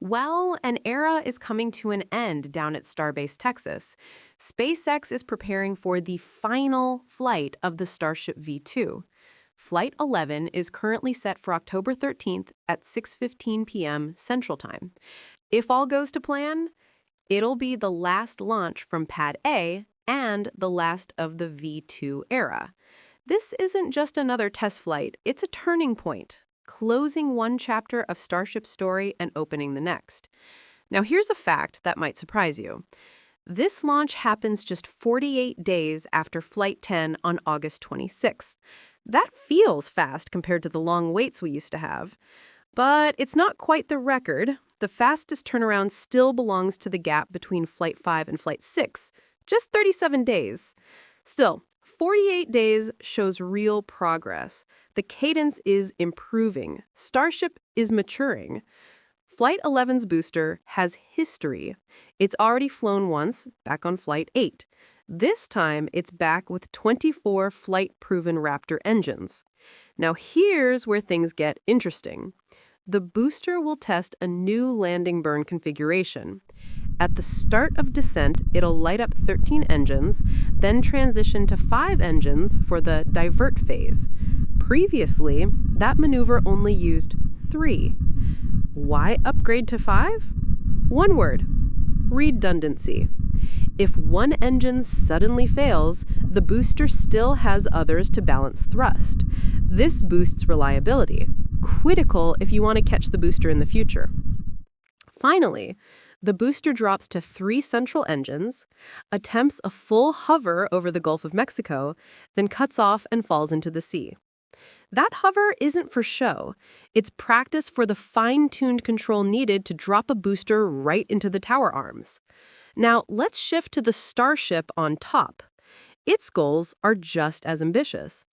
Well, an era is coming to an end down at Starbase, Texas. SpaceX is preparing for the final flight of the Starship V2. Flight 11 is currently set for October 13th at 6:15 p.m. Central Time. If all goes to plan, it'll be the last launch from Pad A and the last of the V2 era. This isn't just another test flight, it's a turning point, closing one chapter of Starship's story and opening the next. Now, here's a fact that might surprise you. This launch happens just 48 days after Flight 10 on August 26th. That feels fast compared to the long waits we used to have. But it's not quite the record. The fastest turnaround still belongs to the gap between Flight 5 and Flight 6, just 37 days. Still, 48 days shows real progress. The cadence is improving. Starship is maturing. Flight 11's booster has history. It's already flown once, back on Flight 8. This time, it's back with 24 flight-proven Raptor engines. Now here's where things get interesting. The booster will test a new landing burn configuration. At the start of descent, it'll light up 13 engines, then transition to 5 engines for the divert phase. Previously, that maneuver only used 3. Why upgrade to 5? One word: redundancy. If one engine suddenly fails, the booster still has others to balance thrust. This boosts reliability, critical if you want to catch the booster in the future. Finally, the booster drops to 3 central engines, attempts a full hover over the Gulf of Mexico, then cuts off and falls into the sea. That hover isn't for show. It's practice for the fine-tuned control needed to drop a booster right into the tower arms. Now, let's shift to the Starship on top. Its goals are just as ambitious.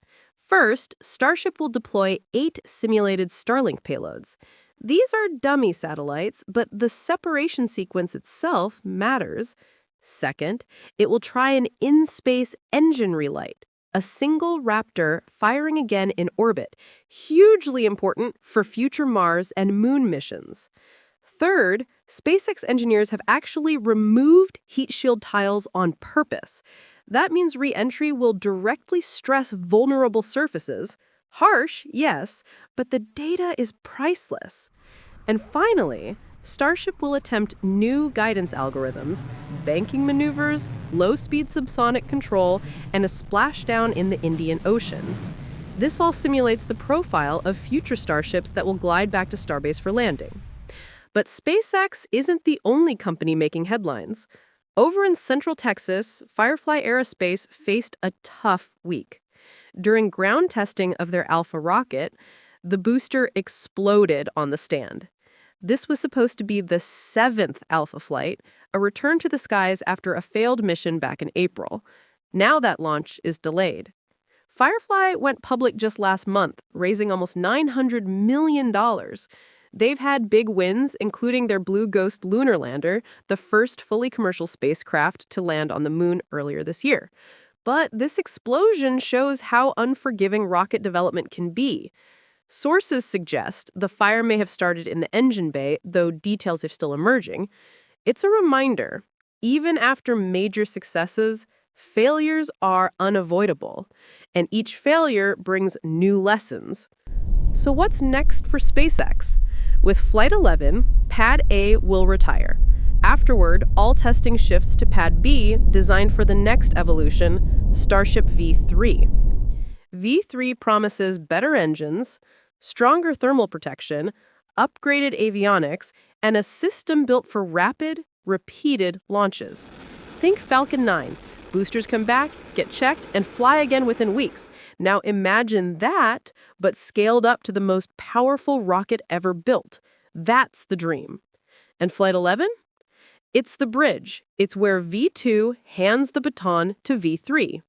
First, Starship will deploy 8 simulated Starlink payloads. These are dummy satellites, but the separation sequence itself matters. Second, it will try an in-space engine relight, a single Raptor firing again in orbit, hugely important for future Mars and Moon missions. Third, SpaceX engineers have actually removed heatshield tiles on purpose. That means re-entry will directly stress vulnerable surfaces. Harsh, yes, but the data is priceless. And finally, Starship will attempt new guidance algorithms, banking maneuvers, low-speed subsonic control, and a splashdown in the Indian Ocean. This all simulates the profile of future starships that will glide back to Starbase for landing. But SpaceX isn't the only company making headlines. Over in Central Texas, Firefly Aerospace faced a tough week. During ground testing of their Alpha rocket, the booster exploded on the stand. This was supposed to be the 7th Alpha flight, a return to the skies after a failed mission back in April. Now that launch is delayed. Firefly went public just last month, raising almost $900 million. They've had big wins, including their Blue Ghost lunar lander, the first fully commercial spacecraft to land on the moon earlier this year. But this explosion shows how unforgiving rocket development can be. Sources suggest the fire may have started in the engine bay, though details are still emerging. It's a reminder, even after major successes, failures are unavoidable, and each failure brings new lessons. So what's next for SpaceX? With Flight 11, Pad A will retire. Afterward, all testing shifts to Pad B, designed for the next evolution, Starship V3. V3 promises better engines, stronger thermal protection, upgraded avionics, and a system built for rapid, repeated launches. Think Falcon 9. Boosters come back, get checked, and fly again within weeks. Now imagine that, but scaled up to the most powerful rocket ever built. That's the dream. And Flight 11? It's the bridge. It's where V2 hands the baton to V3.